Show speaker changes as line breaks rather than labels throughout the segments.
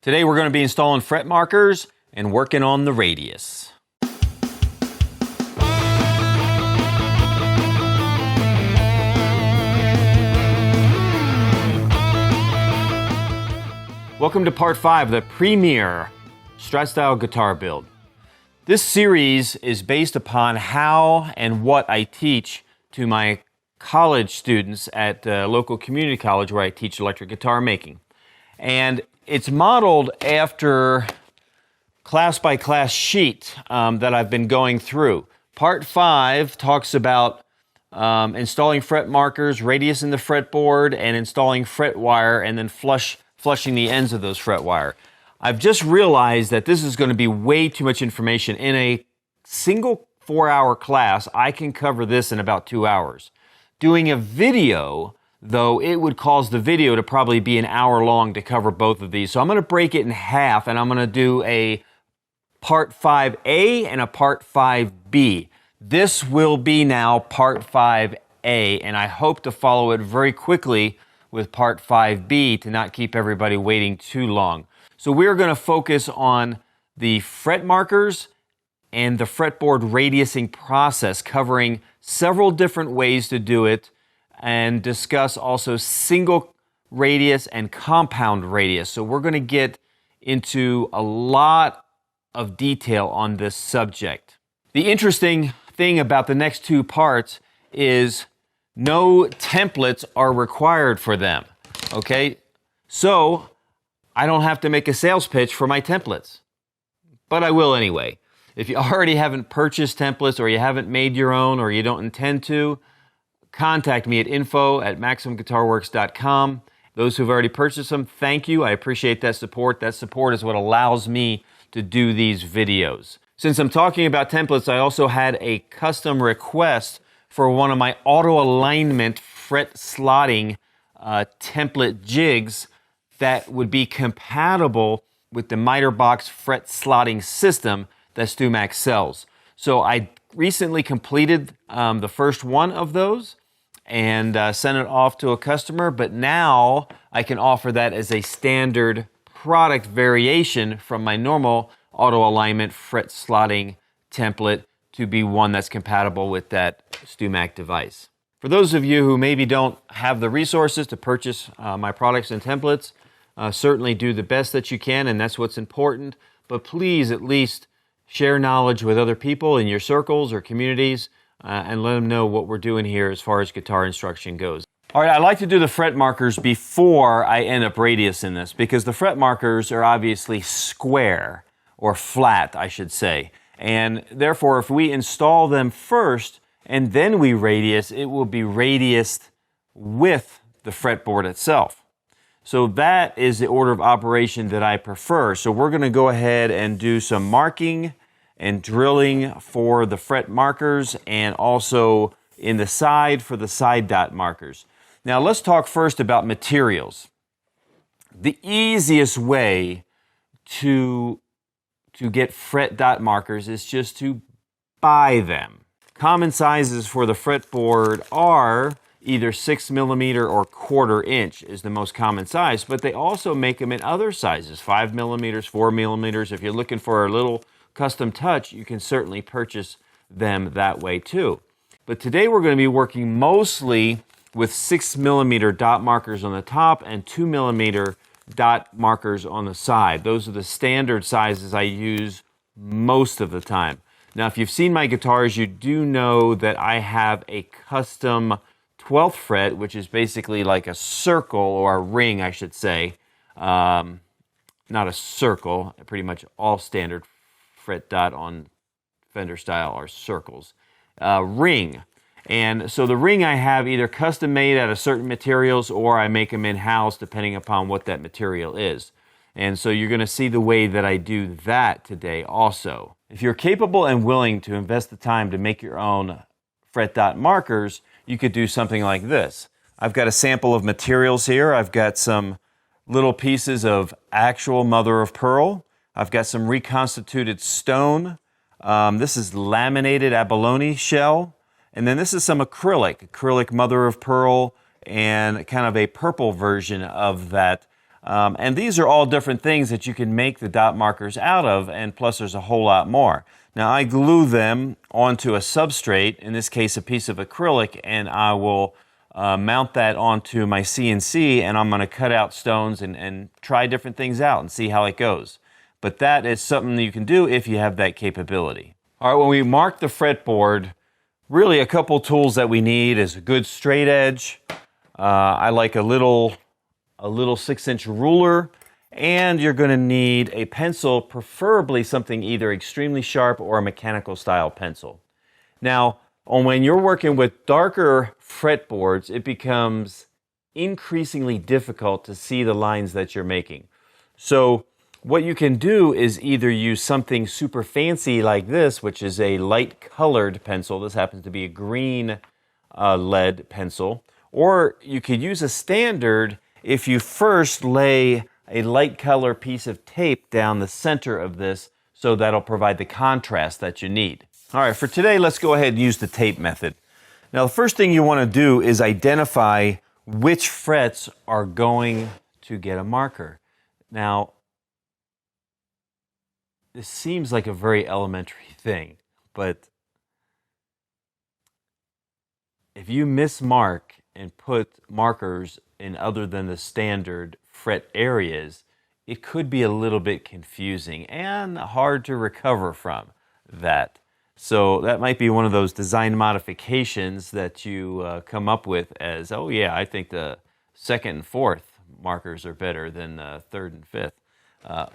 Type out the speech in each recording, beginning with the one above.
Today we're going to be installing fret markers and working on the radius. Welcome to part 5 of the premier Strat style guitar build. This series is based upon how and what I teach to my college students at the local community college where I teach electric guitar making. And it's modeled after class-by-class sheet that I've been going through. Part 5 talks about installing fret markers, radius in the fretboard, and installing fret wire, and then flushing the ends of those fret wire. I've just realized that this is going to be way too much information. In a single 4-hour class, I can cover this in about 2 hours. Doing a video, though, it would cause the video to probably be an hour long to cover both of these. So I'm going to break it in half, and I'm going to do a part 5A and a part 5B. This will be now part 5A, and I hope to follow it very quickly with part 5B to not keep everybody waiting too long. So we're going to focus on the fret markers and the fretboard radiusing process, covering several different ways to do it, and discuss also single radius and compound radius. So we're going to get into a lot of detail on this subject. The interesting thing about the next two parts is no templates are required for them. Okay? So I don't have to make a sales pitch for my templates, but I will anyway. If you already haven't purchased templates, or you haven't made your own, or you don't intend to, contact me at info@maximumguitarworks.com. Those who've already purchased them, thank you. I appreciate that support. That support is what allows me to do these videos. Since I'm talking about templates, I also had a custom request for one of my auto alignment fret slotting template jigs that would be compatible with the miter box fret slotting system that StewMac sells. So I recently completed the first one of those and sent it off to a customer, but now I can offer that as a standard product variation from my normal auto alignment fret slotting template to be one that's compatible with that StewMac device. For those of you who maybe don't have the resources to purchase my products and templates, certainly do the best that you can, and that's what's important, but please at least share knowledge with other people in your circles or communities and let them know what we're doing here as far as guitar instruction goes. All right, I like to do the fret markers before I end up radius in this, because the fret markers are obviously square, or flat, I should say. And therefore, if we install them first and then we radius, it will be radiused with the fretboard itself. So that is the order of operation that I prefer. So we're going to go ahead and do some marking and drilling for the fret markers, and also in the side for the side dot markers. Now let's talk first about materials. The easiest way to get fret dot markers is just to buy them. Common sizes for the fretboard are either 6mm or 1/4 inch is the most common size, but they also make them in other sizes, 5mm, 4mm. If you're looking for a little custom touch, you can certainly purchase them that way too. But today we're going to be working mostly with 6mm dot markers on the top and 2mm dot markers on the side. Those are the standard sizes I use most of the time. Now, if you've seen my guitars, you do know that I have a custom 12th fret, which is basically like a circle, or a ring, I should say. Not a circle. Pretty much all standard fret dot on Fender style are circles. Ring. And so the ring I have either custom made out of certain materials, or I make them in-house depending upon what that material is. And so you're going to see the way that I do that today also. If you're capable and willing to invest the time to make your own fret dot markers, you could do something like this. I've got a sample of materials here. I've got some little pieces of actual mother of pearl. I've got some reconstituted stone. This is laminated abalone shell. And then this is some acrylic mother of pearl, and kind of a purple version of that And these are all different things that you can make the dot markers out of, and plus there's a whole lot more. Now I glue them onto a substrate, in this case a piece of acrylic, and I will mount that onto my CNC, and I'm going to cut out stones and try different things out and see how it goes. But that is something that you can do if you have that capability. All right, when we mark the fretboard, really a couple tools that we need is a good straight edge. I like a little 6-inch ruler, and you're going to need a pencil, preferably something either extremely sharp or a mechanical style pencil. Now, when you're working with darker fretboards, it becomes increasingly difficult to see the lines that you're making. So what you can do is either use something super fancy like this, which is a light colored pencil. This happens to be a green lead pencil. Or you could use a standard if you first lay a light color piece of tape down the center of this, so that'll provide the contrast that you need. All right, for today, let's go ahead and use the tape method. Now, the first thing you want to do is identify which frets are going to get a marker. Now, this seems like a very elementary thing, but if you mismark and put markers in other than the standard fret areas, it could be a little bit confusing and hard to recover from that. So that might be one of those design modifications that you come up with as, oh yeah, I think the 2nd and 4th markers are better than the 3rd and 5th.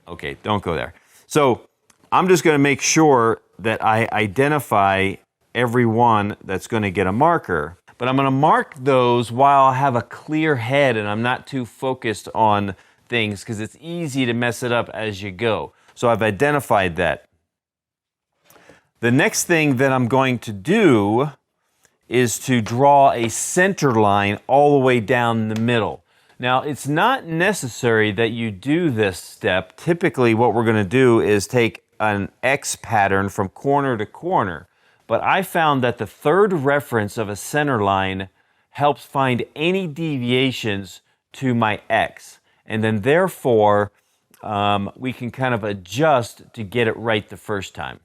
Okay, don't go there. So I'm just going to make sure that I identify every one that's going to get a marker. But I'm going to mark those while I have a clear head and I'm not too focused on things, because it's easy to mess it up as you go. So I've identified that. The next thing that I'm going to do is to draw a center line all the way down the middle. Now, it's not necessary that you do this step. Typically, what we're going to do is take an X pattern from corner to corner. But I found that the third reference of a center line helps find any deviations to my X. And then therefore, we can kind of adjust to get it right the first time.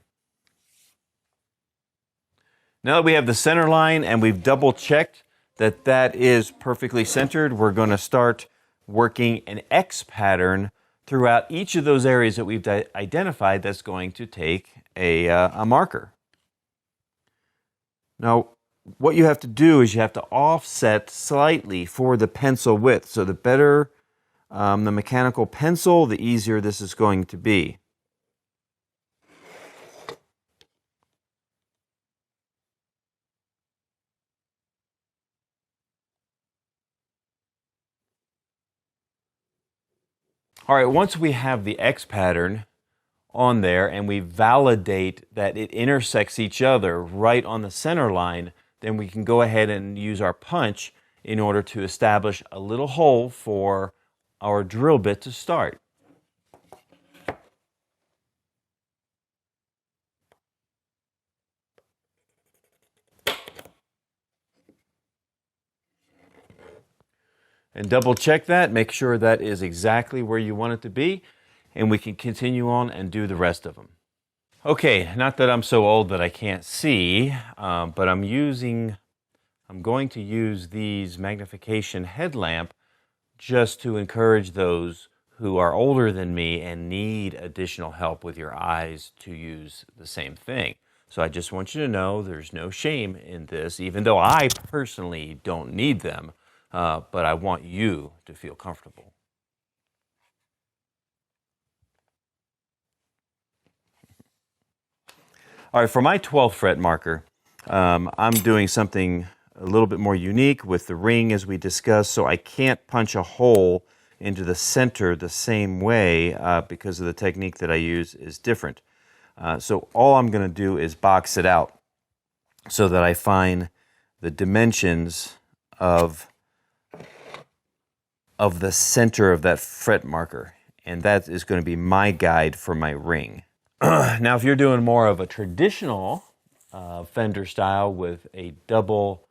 Now that we have the center line and we've double checked that that is perfectly centered, we're going to start working an X pattern throughout each of those areas that we've identified that's going to take a marker. Now, what you have to do is you have to offset slightly for the pencil width. So the better the mechanical pencil, the easier this is going to be. All right, once we have the X pattern on there and we validate that it intersects each other right on the center line, then we can go ahead and use our punch in order to establish a little hole for our drill bit to start. And double check that, make sure that is exactly where you want it to be, and we can continue on and do the rest of them. Okay, not that I'm so old that I can't see, but I'm going to use these magnification headlamp just to encourage those who are older than me and need additional help with your eyes to use the same thing. So I just want you to know there's no shame in this, even though I personally don't need them. But I want you to feel comfortable. All right, for my 12th fret marker, I'm doing something a little bit more unique with the ring as we discussed, so I can't punch a hole into the center the same way because of the technique that I use is different. So all I'm going to do is box it out so that I find the dimensions of the center of that fret marker, and that is going to be my guide for my ring. Now, if you're doing more of a traditional Fender style with a double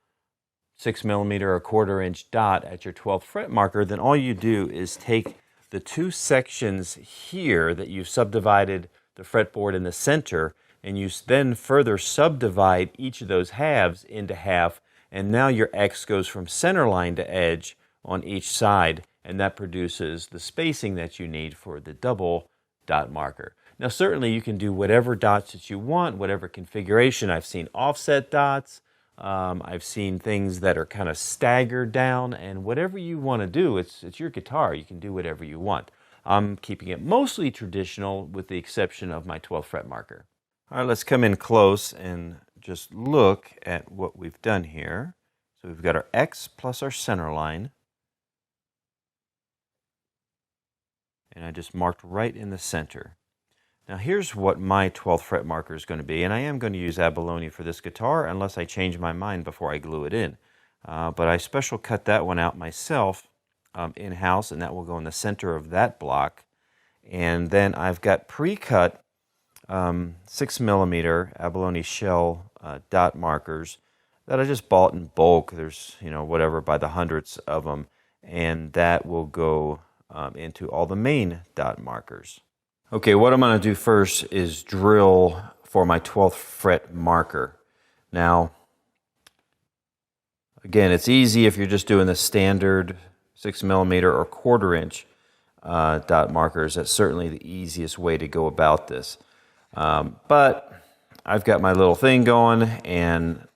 6mm or 1/4 inch dot at your 12th fret marker, then all you do is take the two sections here that you've subdivided the fretboard in the center, and you then further subdivide each of those halves into half, and now your X goes from center line to edge on each side, and that produces the spacing that you need for the double dot marker. Now certainly you can do whatever dots that you want, whatever configuration. I've seen offset dots, I've seen things that are kind of staggered down, and whatever you want to do, it's your guitar, you can do whatever you want. I'm keeping it mostly traditional with the exception of my 12th fret marker. All right, let's come in close and just look at what we've done here. So we've got our X plus our center line. And I just marked right in the center. Now here's what my 12th fret marker is going to be, and I am going to use abalone for this guitar unless I change my mind before I glue it in. But I special cut that one out myself in-house, and that will go in the center of that block. And then I've got pre-cut 6mm abalone shell dot markers that I just bought in bulk. There's, whatever, by the hundreds of them, and that will go into all the main dot markers. Okay, what I'm going to do first is drill for my 12th fret marker. Now, again, it's easy if you're just doing the standard 6mm or 1/4 inch dot markers. That's certainly the easiest way to go about this. But I've got my little thing going, and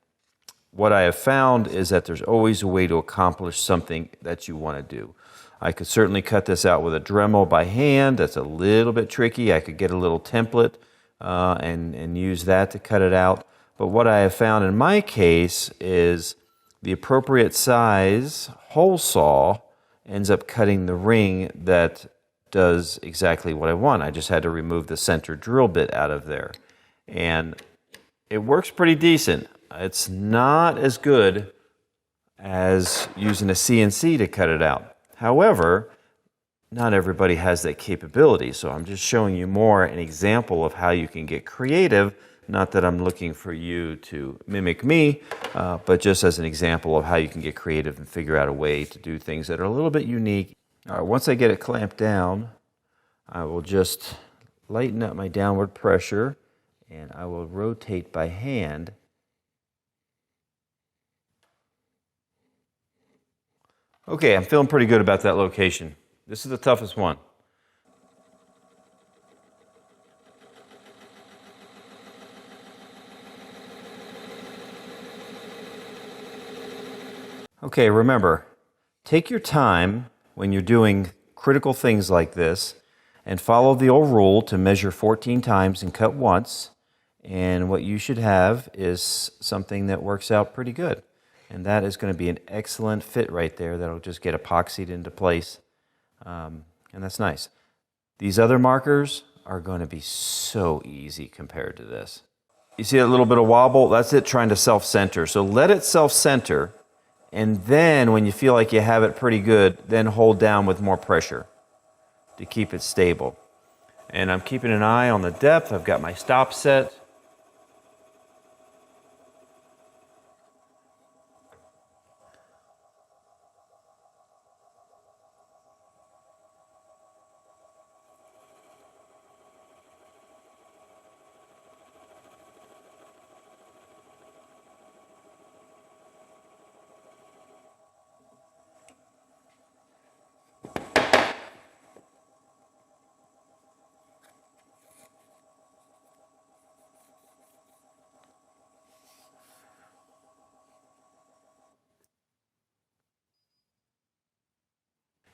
what I have found is that there's always a way to accomplish something that you want to do. I could certainly cut this out with a Dremel by hand. That's a little bit tricky. I could get a little template and use that to cut it out. But what I have found in my case is the appropriate size hole saw ends up cutting the ring that does exactly what I want. I just had to remove the center drill bit out of there. And it works pretty decent. It's not as good as using a CNC to cut it out. However, not everybody has that capability, so I'm just showing you more an example of how you can get creative. Not that I'm looking for you to mimic me, but just as an example of how you can get creative and figure out a way to do things that are a little bit unique. All right, once I get it clamped down, I will just lighten up my downward pressure, and I will rotate by hand. Okay, I'm feeling pretty good about that location. This is the toughest one. Okay, remember, take your time when you're doing critical things like this and follow the old rule to measure 14 times and cut once. And what you should have is something that works out pretty good. And that is going to be an excellent fit right there. That'll just get epoxied into place. And that's nice. These other markers are going to be so easy compared to this. You see that little bit of wobble? That's it trying to self-center. So let it self-center. And then when you feel like you have it pretty good, then hold down with more pressure to keep it stable. And I'm keeping an eye on the depth. I've got my stop set.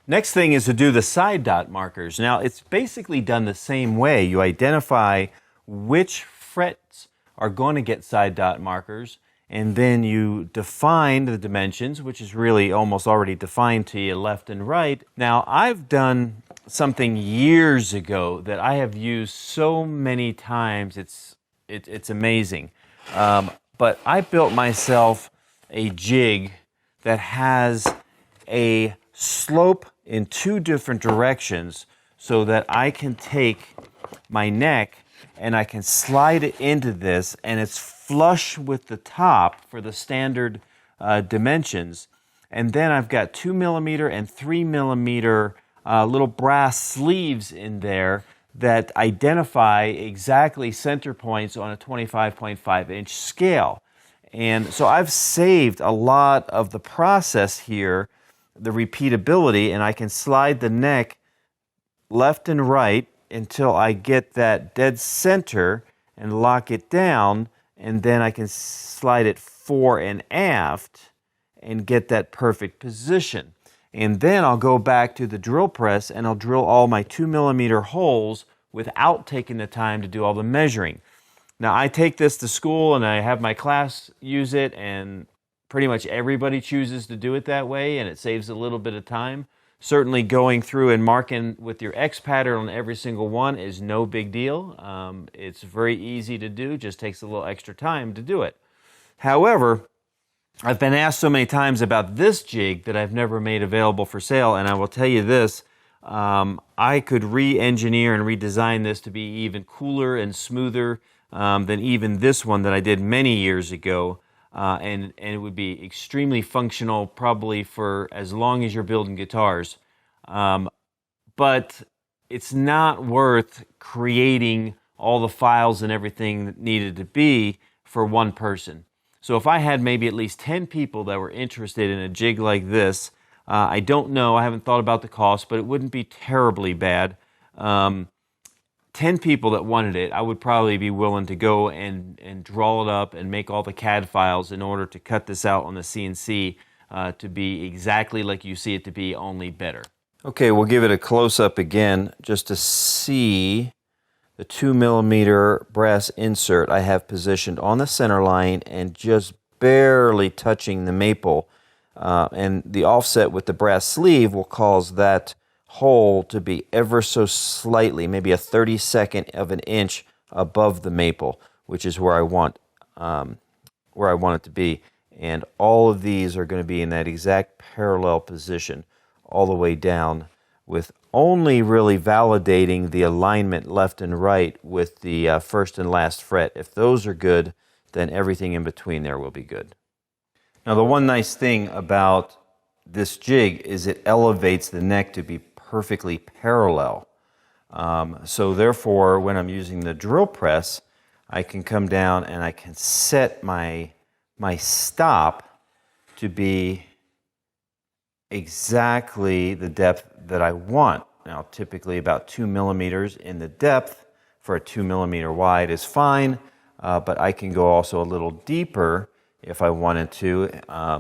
Next thing is to do the side dot markers. Now, it's basically done the same way. You identify which frets are going to get side dot markers, and then you define the dimensions, which is really almost already defined to you left and right. Now, I've done something years ago that I have used so many times, it's amazing. But I built myself a jig that has a slope in two different directions so that I can take my neck and I can slide it into this, and it's flush with the top for the standard dimensions. And then I've got 2mm and 3mm little brass sleeves in there that identify exactly center points on a 25.5-inch scale. And so I've saved a lot of the process here, the repeatability, and I can slide the neck left and right until I get that dead center and lock it down, and then I can slide it fore and aft and get that perfect position. And then I'll go back to the drill press and I'll drill all my 2mm holes without taking the time to do all the measuring. Now I take this to school and I have my class use it, and pretty much everybody chooses to do it that way, and it saves a little bit of time. Certainly going through and marking with your X pattern on every single one is no big deal. It's very easy to do, just takes a little extra time to do it. However, I've been asked so many times about this jig that I've never made available for sale, and I will tell you this, I could re-engineer and redesign this to be even cooler and smoother than even this one that I did many years ago, and it would be extremely functional probably for as long as you're building guitars. But it's not worth creating all the files and everything that needed to be for one person. So if I had maybe at least 10 people that were interested in a jig like this, I don't know, I haven't thought about the cost, but it wouldn't be terribly bad. 10 people that wanted it, I would probably be willing to go and draw it up and make all the CAD files in order to cut this out on the CNC to be exactly like you see it to be, only better. Okay, we'll give it a close-up again just to see the 2mm brass insert I have positioned on the center line and just barely touching the maple. And the offset with the brass sleeve will cause that hole to be ever so slightly, maybe a 32nd of an inch above the maple, which is where I want it to be. And all of these are going to be in that exact parallel position all the way down, with only really validating the alignment left and right with the first and last fret. If those are good, then everything in between there will be good. Now, the one nice thing about this jig is it elevates the neck to be perfectly parallel. So therefore, when I'm using the drill press, I can come down and I can set my stop to be exactly the depth that I want. Now, typically about 2mm in the depth for a 2mm wide is fine, but I can go also a little deeper if I wanted to,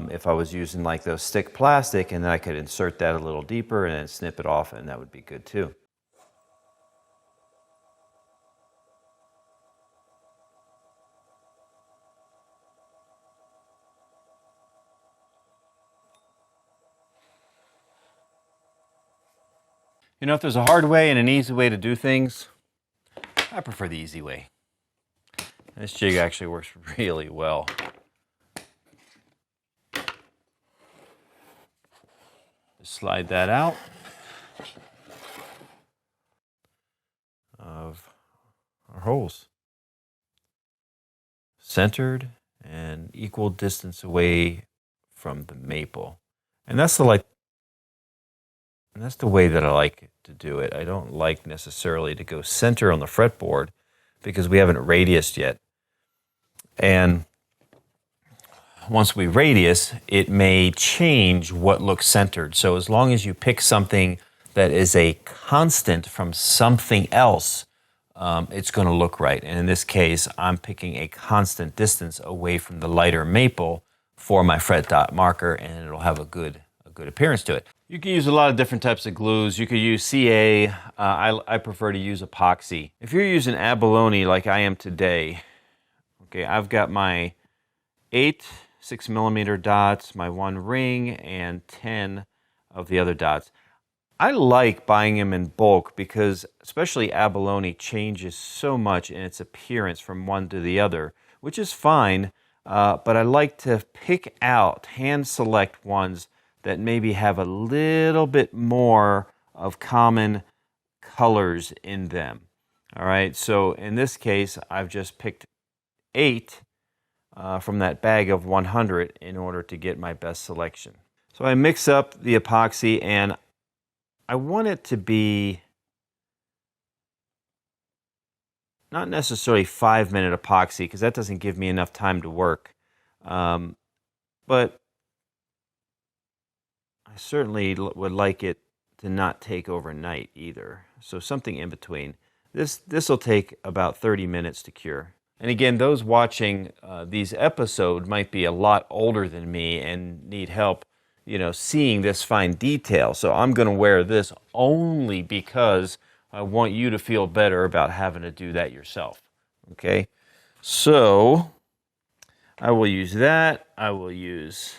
if I was using like those stick plastic, and then I could insert that a little deeper and then snip it off, and that would be good too. You know, if there's a hard way and an easy way to do things, I prefer the easy way. This jig actually works really well. Just slide that out of our holes. Centered and equal distance away from the maple. And that's the way that I like to do it. I don't like necessarily to go center on the fretboard because we haven't radiused yet. And once we radius, it may change what looks centered. So as long as you pick something that is a constant from something else, it's going to look right. And in this case, I'm picking a constant distance away from the lighter maple for my fret dot marker, and it'll have a good appearance to it. You can use a lot of different types of glues. You could use CA. I prefer to use epoxy. If you're using abalone like I am today, okay, I've got my 8 6mm dots, my 1 ring, and 10 of the other dots. I like buying them in bulk because especially abalone changes so much in its appearance from one to the other, which is fine, but I like to pick out, hand select ones that maybe have a little bit more of common colors in them. All right, so in this case, I've just picked 8 from that bag of 100 in order to get my best selection. So I mix up the epoxy, and I want it to be not necessarily 5-minute epoxy, because that doesn't give me enough time to work. But I certainly would like it to not take overnight either. So something in between. This will take about 30 minutes to cure. And again, those watching these episodes might be a lot older than me and need help, seeing this fine detail. So I'm going to wear this only because I want you to feel better about having to do that yourself. Okay? So I will use that. I will use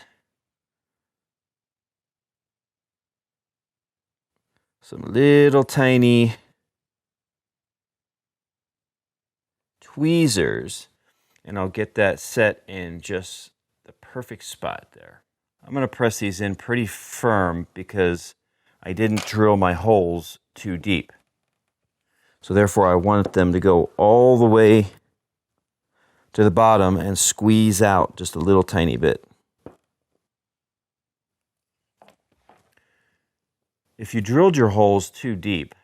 some little tiny tweezers, and I'll get that set in just the perfect spot there. I'm going to press these in pretty firm because I didn't drill my holes too deep. So therefore I want them to go all the way to the bottom and squeeze out just a little tiny bit. If you drilled your holes too deep,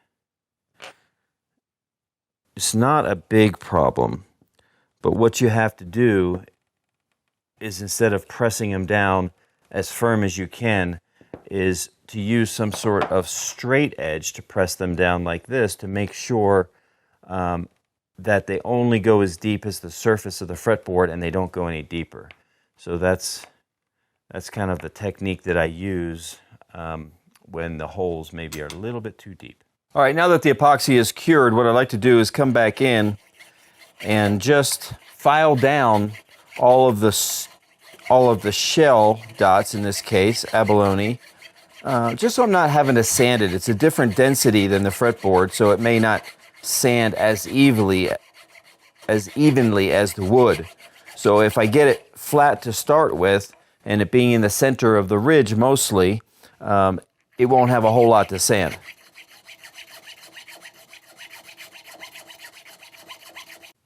it's not a big problem, but what you have to do is, instead of pressing them down as firm as you can, is to use some sort of straight edge to press them down like this to make sure that they only go as deep as the surface of the fretboard and they don't go any deeper. So that's kind of the technique that I use when the holes maybe are a little bit too deep. All right, now that the epoxy is cured, what I like to do is come back in and just file down all of the shell dots, in this case, abalone, just so I'm not having to sand it. It's a different density than the fretboard, so it may not sand as evenly as the wood. So if I get it flat to start with, and it being in the center of the ridge mostly, it won't have a whole lot to sand.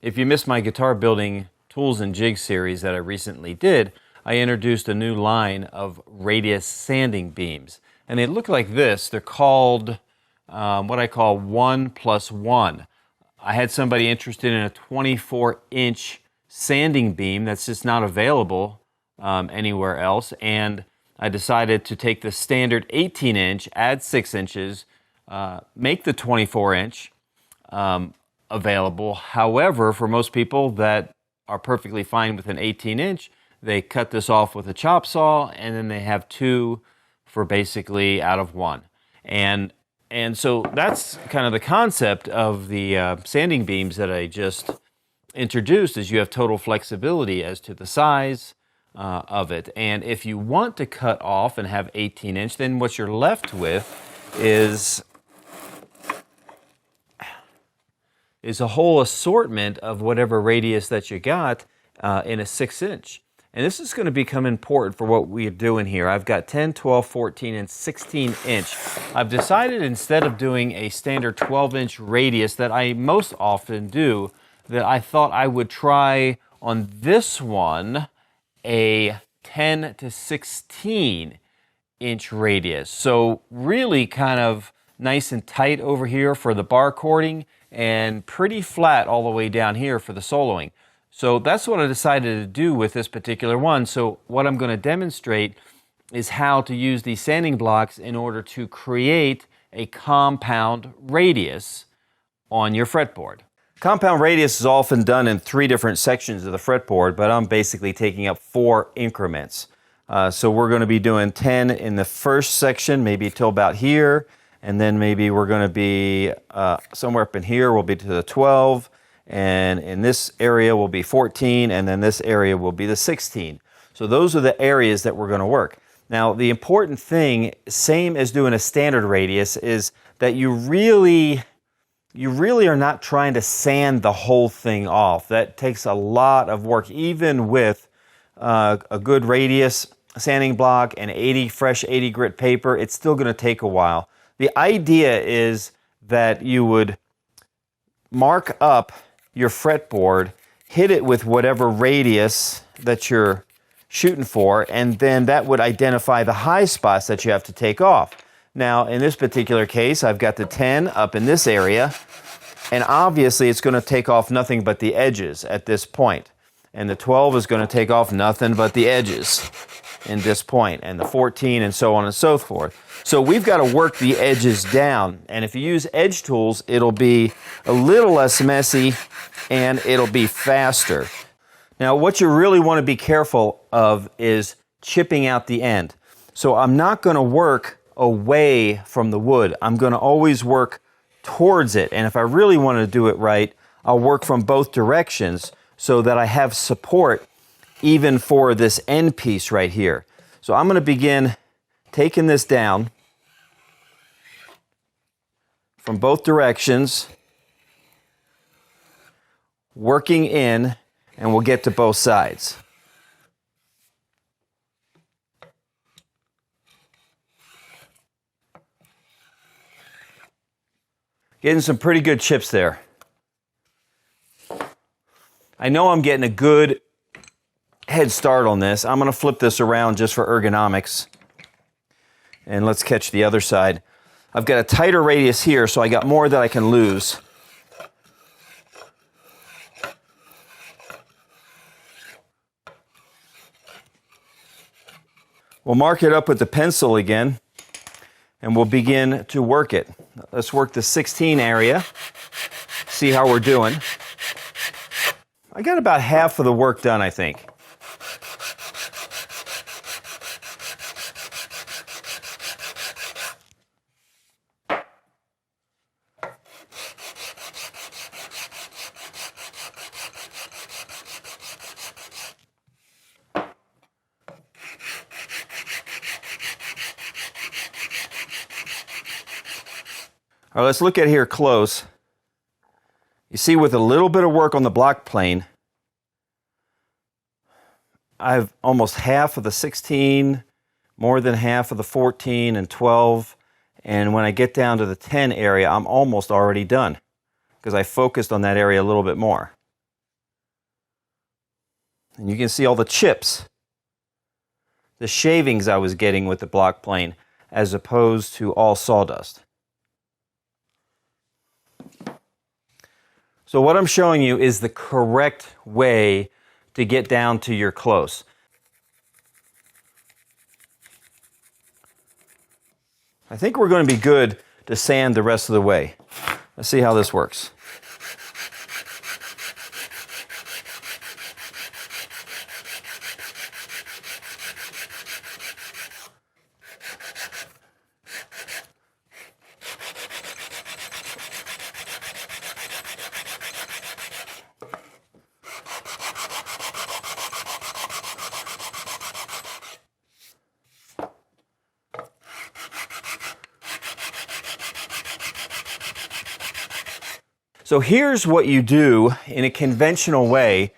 If you missed my guitar building tools and jigs series that I recently did, I introduced a new line of radius sanding beams. And they look like this. They're called what I call 1+1. I had somebody interested in a 24-inch sanding beam that's just not available anywhere else. And I decided to take the standard 18-inch, add 6 inches, make the 24-inch available. However, for most people that are perfectly fine with an 18-inch, they cut this off with a chop saw, and then they have 2 for basically out of 1. And so that's kind of the concept of the sanding beams that I just introduced, is you have total flexibility as to the size of it. And if you want to cut off and have 18-inch, then what you're left with is a whole assortment of whatever radius that you got in a 6-inch. And this is going to become important for what we're doing here. I've got 10, 12, 14, and 16-inch. I've decided, instead of doing a standard 12-inch radius that I most often do, that I thought I would try on this one a 10 to 16-inch radius. So really kind of nice and tight over here for the bar chording, and pretty flat all the way down here for the soloing. So that's what I decided to do with this particular one. So what I'm going to demonstrate is how to use these sanding blocks in order to create a compound radius on your fretboard. Compound radius is often done in 3 different sections of the fretboard, but I'm basically taking up 4 increments. So we're going to be doing 10 in the first section, maybe till about here, and then maybe we're going to be somewhere up in here, we'll be to the 12, and in this area will be 14, and then this area will be the 16. So those are the areas that we're going to work. Now, the important thing, same as doing a standard radius, is that you really are not trying to sand the whole thing off. That takes a lot of work. Even with a good radius sanding block and fresh 80 grit paper, it's still going to take a while. The idea is that you would mark up your fretboard hit it with whatever radius that you're shooting for, and then that would identify the high spots that you have to take off. Now, in this particular case, I've got the 10 up in this area, and obviously it's going to take off nothing but the edges at this point. And the 12 is going to take off nothing but the edges in this point, and the 14 and so on and so forth. So we've got to work the edges down, and if you use edge tools, it'll be a little less messy and it'll be faster. Now, what you really want to be careful of is chipping out the end. So I'm not going to work away from the wood. I'm going to always work towards it, and if I really want to do it right, I'll work from both directions so that I have support even for this end piece right here. So I'm going to begin taking this down from both directions, working in, and we'll get to both sides. Getting some pretty good chips there. I know I'm getting a good head start on this. I'm going to flip this around just for ergonomics. And let's catch the other side. I've got a tighter radius here, so I got more that I can lose. We'll mark it up with the pencil again, and we'll begin to work it. Let's work the 16 area, see how we're doing. I got about half of the work done, I think. All right, let's look at here close. You see, with a little bit of work on the block plane, I've almost half of the 16, more than half of the 14 and 12, and when I get down to the 10 area, I'm almost already done because I focused on that area a little bit more. And you can see all the chips, the shavings I was getting with the block plane, as opposed to all sawdust. So what I'm showing you is the correct way to get down to your close. I think we're going to be good to sand the rest of the way. Let's see how this works. So here's what you do in a conventional way,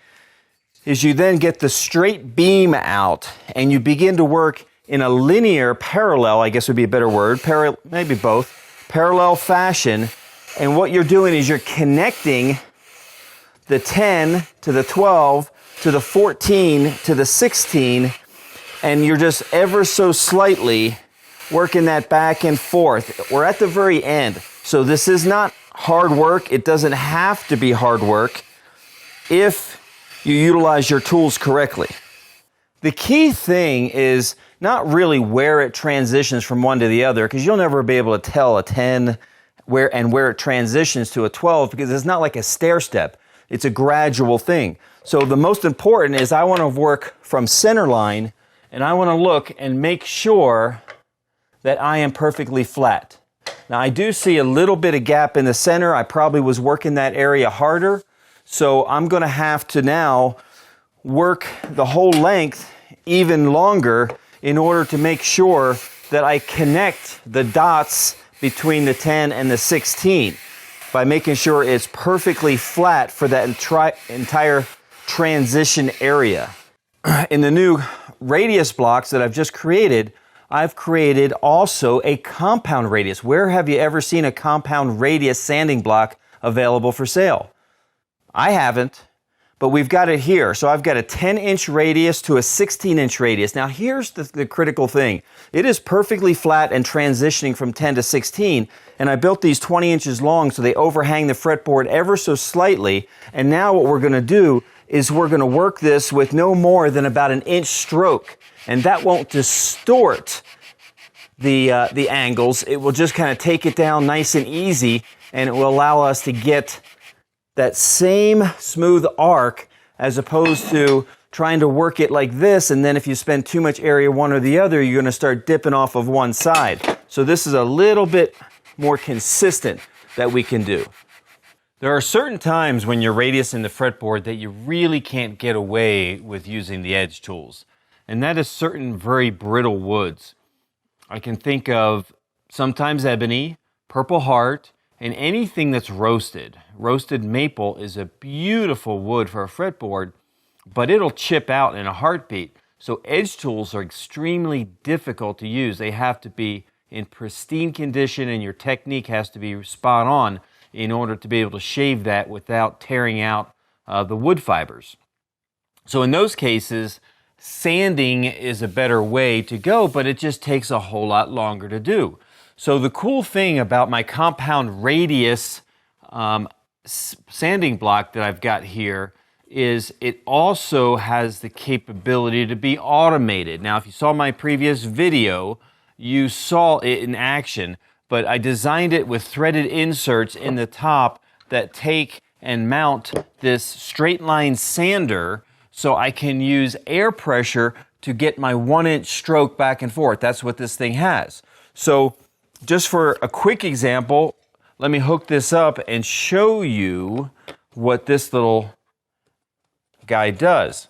is you then get the straight beam out and you begin to work in a linear parallel, I guess would be a better word, maybe both, parallel fashion. And what you're doing is you're connecting the 10 to the 12 to the 14 to the 16, and you're just ever so slightly working that back and forth. We're at the very end, so this is not hard work. It doesn't have to be hard work if you utilize your tools correctly. The key thing is not really where it transitions from one to the other, because you'll never be able to tell a 10 where it transitions to a 12, because it's not like a stair step. It's a gradual thing. So the most important is I want to work from center line, and I want to look and make sure that I am perfectly flat. Now, I do see a little bit of gap in the center. I probably was working that area harder. So I'm going to have to now work the whole length even longer in order to make sure that I connect the dots between the 10 and the 16 by making sure it's perfectly flat for that entire transition area. In the new radius blocks that I've just created, I've created also a compound radius. Where have you ever seen a compound radius sanding block available for sale? I haven't, but we've got it here. So I've got a 10-inch radius to a 16-inch radius. Now here's the critical thing. It is perfectly flat and transitioning from 10 to 16, and I built these 20 inches long so they overhang the fretboard ever so slightly. And now what we're going to do is we're going to work this with no more than about an inch stroke, and that won't distort the angles. It will just kind of take it down nice and easy, and it will allow us to get that same smooth arc as opposed to trying to work it like this, and then if you spend too much area one or the other, you're going to start dipping off of one side. So this is a little bit more consistent that we can do. There are certain times when you're radiusing the fretboard that you really can't get away with using the edge tools, and that is certain very brittle woods. I can think of sometimes ebony, purple heart, and anything that's roasted. Roasted maple is a beautiful wood for a fretboard, but it'll chip out in a heartbeat. So edge tools are extremely difficult to use. They have to be in pristine condition, and your technique has to be spot on in order to be able to shave that without tearing out the wood fibers. So in those cases, sanding is a better way to go, but it just takes a whole lot longer to do. So the cool thing about my compound radius sanding block that I've got here is it also has the capability to be automated. Now, if you saw my previous video, you saw it in action, but I designed it with threaded inserts in the top that take and mount this straight line sander so I can use air pressure to get my 1-inch stroke back and forth. That's what this thing has. So just for a quick example, let me hook this up and show you what this little guy does.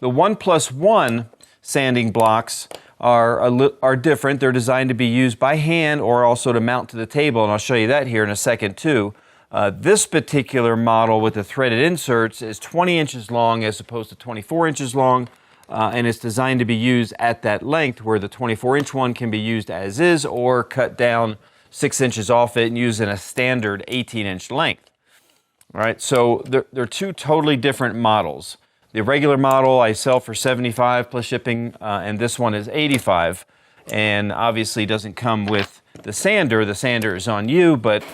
The 1+1 sanding blocks are different. They're designed to be used by hand or also to mount to the table, and I'll show you that here in a second too. This particular model with the threaded inserts is 20 inches long as opposed to 24 inches long, and it's designed to be used at that length, where the 24-inch one can be used as is or cut down 6 inches off it and use in a standard 18-inch length. All right, so they're two totally different models. The regular model I sell for $75 plus shipping, and this one is $85, and obviously doesn't come with the sander. The sander is on you, but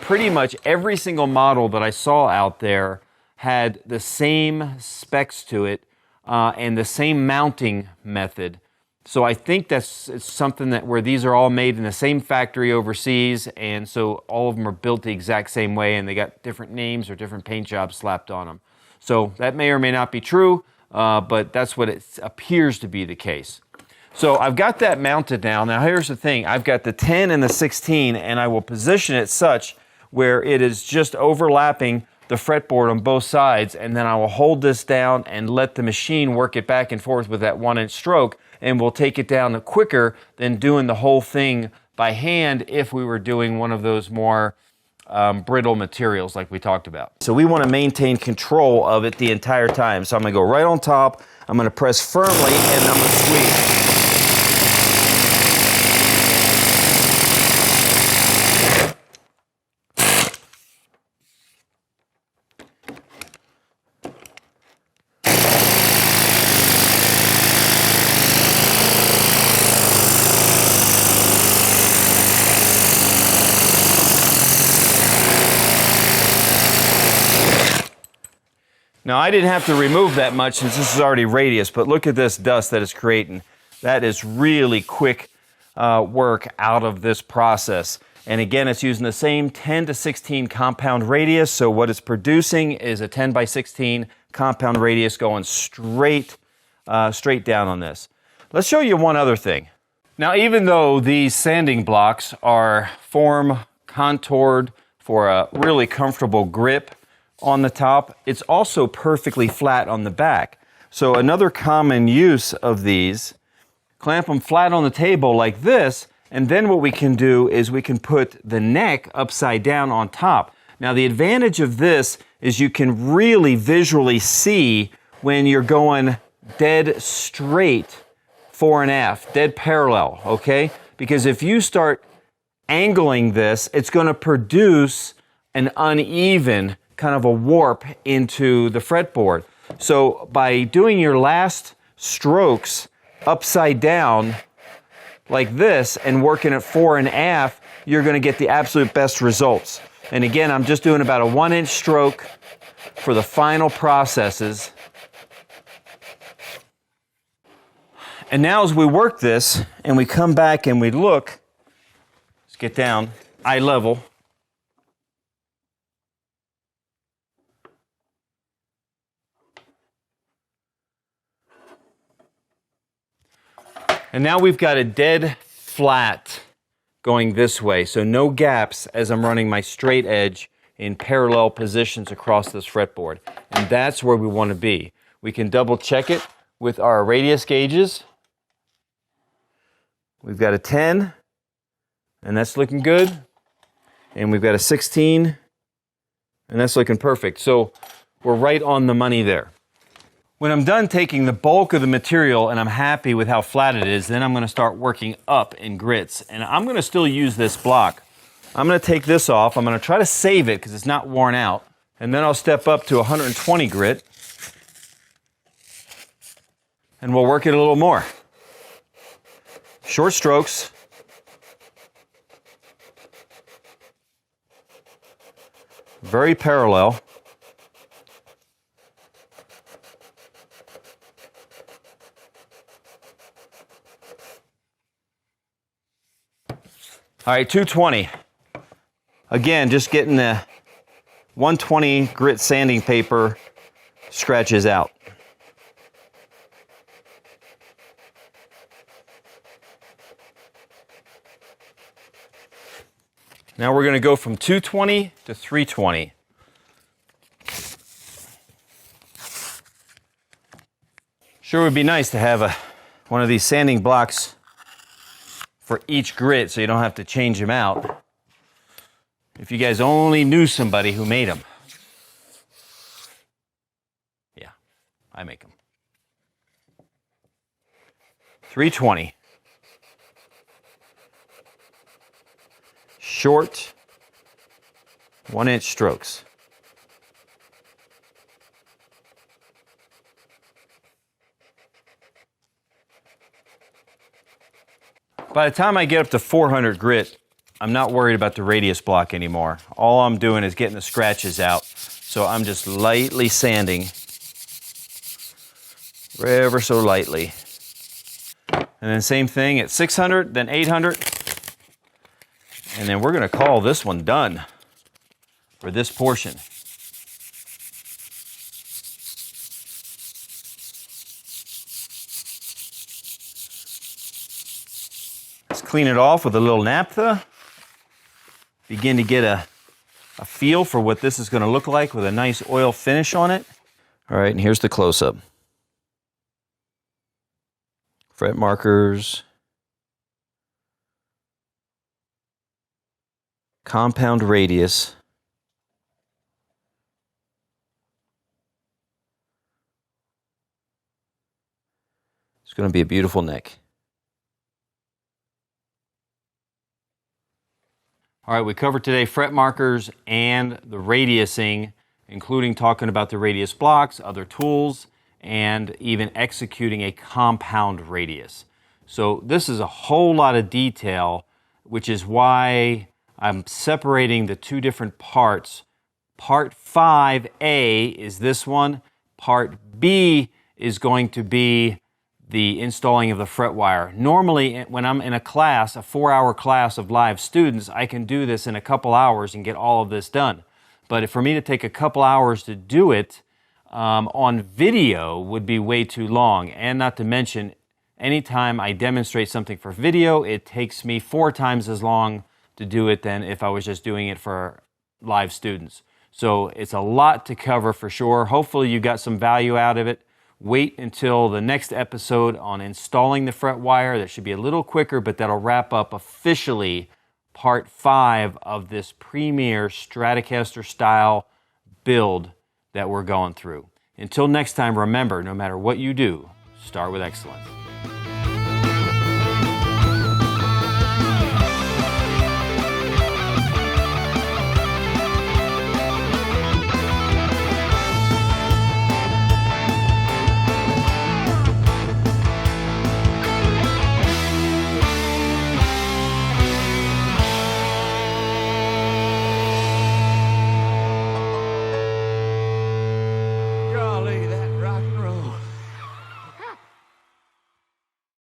pretty much every single model that I saw out there had the same specs to it and the same mounting method. So I think it's something that where these are all made in the same factory overseas, and so all of them are built the exact same way, and they got different names or different paint jobs slapped on them. So that may or may not be true, but that's what it appears to be the case. So I've got that mounted now. Now here's the thing. I've got the 10 and the 16, and I will position it such where it is just overlapping the fretboard on both sides, and then I will hold this down and let the machine work it back and forth with that 1-inch stroke, and we'll take it down quicker than doing the whole thing by hand if we were doing one of those more brittle materials like we talked about. So we want to maintain control of it the entire time. So I'm going to go right on top, I'm going to press firmly, and I'm going to squeeze. Now, I didn't have to remove that much since this is already radius, but look at this dust that it's creating. That is really quick work out of this process. And again, it's using the same 10 to 16 compound radius, so what it's producing is a 10 by 16 compound radius going straight down on this. Let's show you one other thing. Now, even though these sanding blocks are form contoured for a really comfortable grip on the top, it's also perfectly flat on the back. So another common use of these, clamp them flat on the table like this, and then what we can do is we can put the neck upside down on top. Now the advantage of this is you can really visually see when you're going dead straight fore and aft, dead parallel, okay? Because if you start angling this, it's going to produce an uneven kind of a warp into the fretboard. So by doing your last strokes upside down like this and working it fore and aft, you're going to get the absolute best results. And again, I'm just doing about a 1-inch stroke for the final processes. And now as we work this and we come back and we look, let's get down, eye level. And now we've got a dead flat going this way, so no gaps as I'm running my straight edge in parallel positions across this fretboard. And that's where we want to be. We can double check it with our radius gauges. We've got a 10, and that's looking good. And we've got a 16, and that's looking perfect. So we're right on the money there. When I'm done taking the bulk of the material and I'm happy with how flat it is, then I'm going to start working up in grits. And I'm going to still use this block. I'm going to take this off. I'm going to try to save it because it's not worn out. And then I'll step up to 120 grit. And we'll work it a little more. Short strokes. Very parallel. All right, 220. Again, just getting the 120 grit sanding paper scratches out. Now we're going to go from 220 to 320. Sure would be nice to have one of these sanding blocks for each grit so you don't have to change them out. If you guys only knew somebody who made them. Yeah, I make them. 320. Short 1-inch strokes. By the time I get up to 400 grit, I'm not worried about the radius block anymore. All I'm doing is getting the scratches out. So I'm just lightly sanding, ever so lightly. And then same thing at 600, then 800. And then we're going to call this one done for this portion. Clean it off with a little naphtha. Begin to get a feel for what this is going to look like with a nice oil finish on it. All right, and here's the close-up. Fret markers. Compound radius. It's going to be a beautiful neck. All right, we covered today fret markers and the radiusing, including talking about the radius blocks, other tools, and even executing a compound radius. So this is a whole lot of detail, which is why I'm separating the two different parts. Part 5A is this one. Part B is going to be the installing of the fret wire. Normally, when I'm in a class, a 4-hour class of live students, I can do this in a couple hours and get all of this done. But for me to take a couple hours to do it on video would be way too long. And not to mention, anytime I demonstrate something for video, it takes me 4 times as long to do it than if I was just doing it for live students. So it's a lot to cover for sure. Hopefully you got some value out of it. Wait until the next episode on installing the fret wire. That should be a little quicker, but that'll wrap up officially part 5 of this premier Stratocaster style build that we're going through. Until next time, remember, no matter what you do, start with excellence.